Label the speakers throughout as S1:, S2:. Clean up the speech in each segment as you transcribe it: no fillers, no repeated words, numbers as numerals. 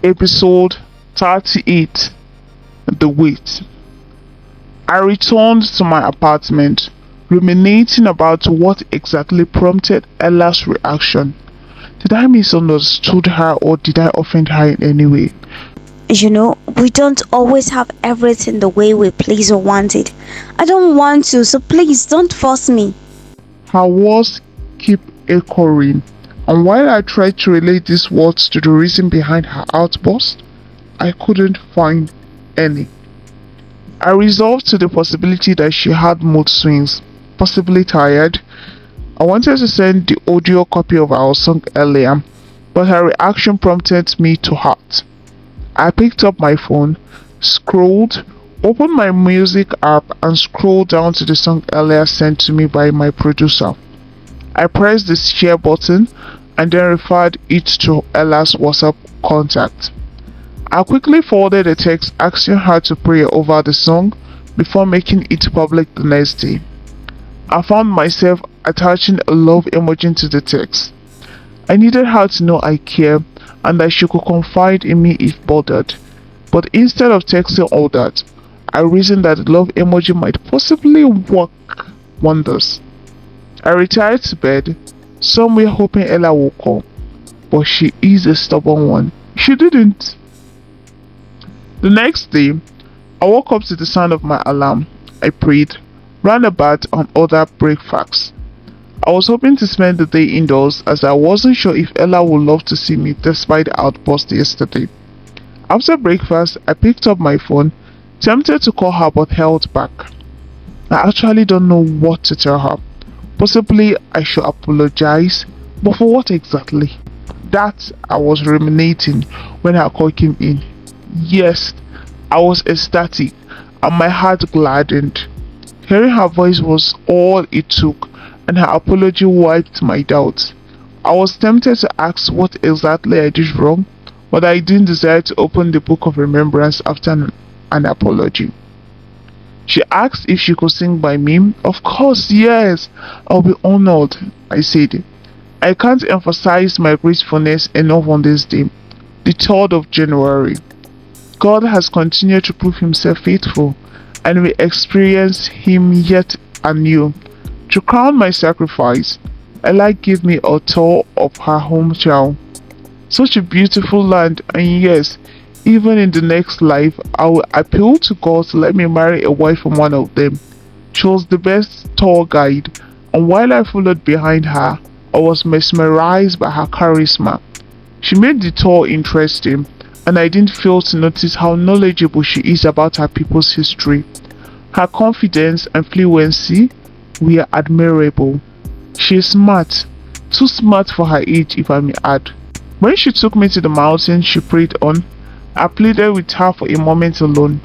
S1: Episode 38. The Wait. I returned to my apartment, ruminating about what exactly prompted Ella's reaction. Did I misunderstood her or did I offend her in any way?
S2: We don't always have everything the way we please or want it. I don't want to, so please don't force me.
S1: Her words keep echoing, and while I tried to relate these words to the reason behind her outburst, I couldn't find any. I resolved to the possibility that she had mood swings, possibly tired. I wanted to send the audio copy of our song earlier, but her reaction prompted me to act. I picked up my phone, scrolled, opened my music app and scrolled down to the song earlier sent to me by my producer. I pressed the share button and then referred it to Ella's WhatsApp contact. I quickly forwarded a text asking her to pray over the song before making it public the next day. I found myself attaching a love emoji to the text. I needed her to know I care and that she could confide in me if bothered. But instead of texting all that, I reasoned that the love emoji might possibly work wonders. I retired to bed, somewhere hoping Ella would call, but she is a stubborn one. She didn't. The next day, I woke up to the sound of my alarm. I prayed, ran a bath and ordered breakfast. I was hoping to spend the day indoors as I wasn't sure if Ella would love to see me despite the outburst yesterday. After breakfast, I picked up my phone, tempted to call her but held back. I actually don't know what to tell her. Possibly I should apologize, but for what exactly? That I was ruminating when her call came in. Yes, I was ecstatic and my heart gladdened. Hearing her voice was all it took, and her apology wiped my doubts. I was tempted to ask what exactly I did wrong, but I didn't desire to open the book of remembrance after an apology. She asked if she could sing by me. Of course, yes, I'll be honored, I said. I can't emphasize my gratefulness enough on this day, the 3rd of January. God has continued to prove himself faithful, and we experience him yet anew. To crown my sacrifice, Ella gave me a tour of her hometown. Such a beautiful land, and yes, even in the next life, I will appeal to God to let me marry a wife from one of them. She was the best tour guide, and while I followed behind her, I was mesmerized by her charisma. She made the tour interesting, and I didn't fail to notice how knowledgeable she is about her people's history. Her confidence and fluency were admirable. She is smart, too smart for her age if I may add. When she took me to the mountain she prayed on, I pleaded with her for a moment alone.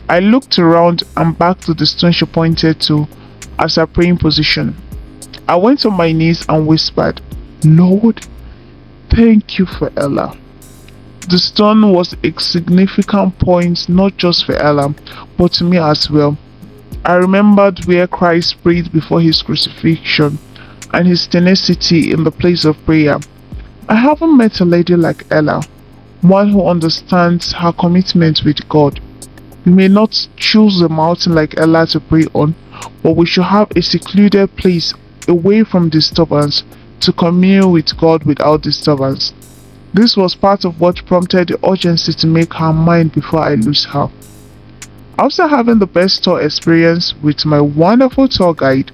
S1: I looked around and back to the stone she pointed to as her praying position. I went on my knees and whispered, Lord, thank you for Ella. The stone was a significant point not just for Ella, but to me as well. I remembered where Christ prayed before his crucifixion and his tenacity in the place of prayer. I haven't met a lady like Ella, one who understands her commitment with God. We may not choose a mountain like Ella to pray on, but we should have a secluded place away from disturbance to commune with God without disturbance. This was part of what prompted the urgency to make her mine before I lose her. After having the best tour experience with my wonderful tour guide,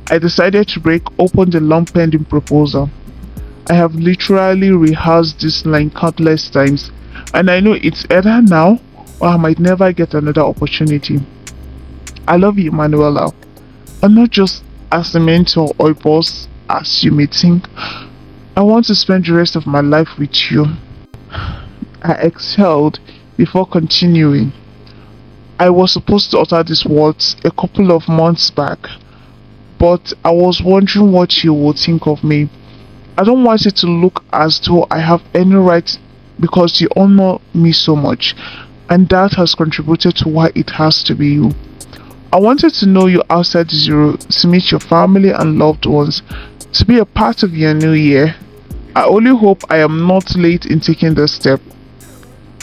S1: I decided to break open the long-pending proposal. I have literally rehearsed this line countless times, and I know it's either now or I might never get another opportunity. I love you, Manuela, and not just as a mentor or a boss as you may think. I want to spend the rest of my life with you. I exhaled before continuing. I was supposed to utter these words a couple of months back, but I was wondering what you would think of me. I don't want it to look as though I have any right because you honor me so much, and that has contributed to why it has to be you. I wanted to know you outside zero, to meet your family and loved ones, to be a part of your new year. I only hope I am not late in taking this step.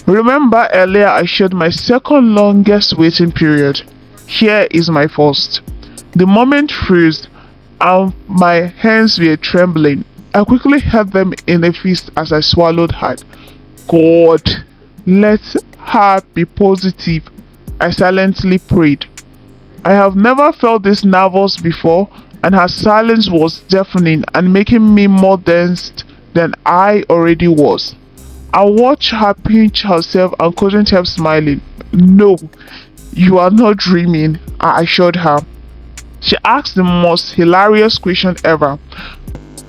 S1: Remember earlier I shared my second longest waiting period. Here is my first. The moment froze and my hands were trembling. I quickly held them in a fist as I swallowed hard. God, let her be positive, I silently prayed. I have never felt this nervous before, and her silence was deafening and making me more dense than I already was. I watched her pinch herself and couldn't help smiling. No, you are not dreaming, I assured her. She asked the most hilarious question ever.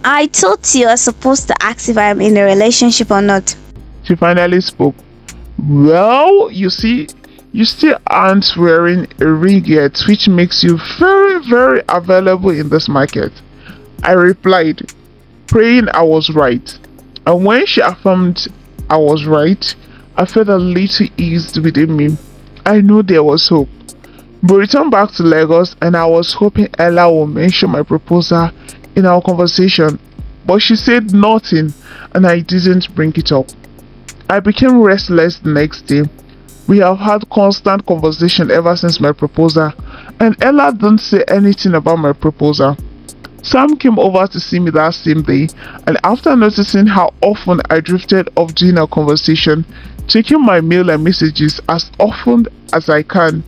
S2: I thought you are supposed to ask if I am in a relationship or not.
S1: She finally spoke. Well, you see, you still aren't wearing a ring yet, which makes you very, very available in this market. I replied, praying I was right. And when she affirmed I was right, I felt a little eased within me. I knew there was hope. We returned back to Lagos and I was hoping Ella would mention my proposal in our conversation, but she said nothing and I didn't bring it up. I became restless the next day. We have had constant conversation ever since my proposal, and Ella didn't say anything about my proposal. Sam came over to see me that same day, and after noticing how often I drifted off during our conversation, checking my mail and messages as often as I can,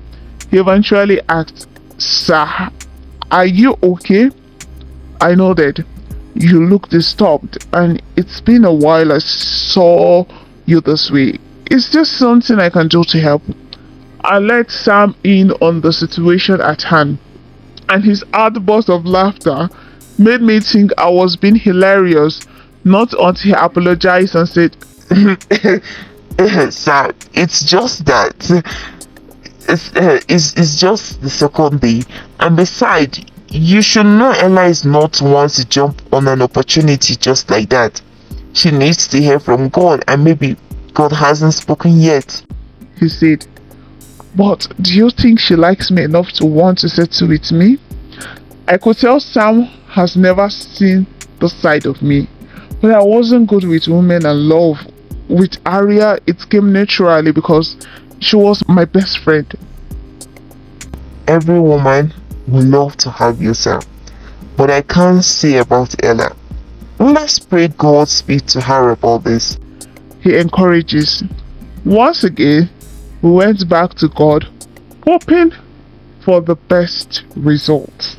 S1: he eventually asked, Sir, are you okay? I nodded. You look disturbed, and it's been a while I saw you this way. Is there something I can do to help? I let Sam in on the situation at hand, and his outburst of laughter made me think I was being hilarious, not until he apologized and said,
S3: Sir, it's just that it's just the second day, and besides, you should know Ella is not one to jump on an opportunity just like that. She needs to hear from God, and maybe God hasn't spoken yet.
S1: he said, but do you think she likes me enough to want to settle with me? I could tell Sam has never seen this side of me, but I wasn't good with women and love. With Aria, it came naturally because she was my best friend.
S3: Every woman would love to have you, sir, but I can't say about Ella. Let's pray God speak to her about this.
S1: He encourages. Once again, we went back to God, hoping for the best results.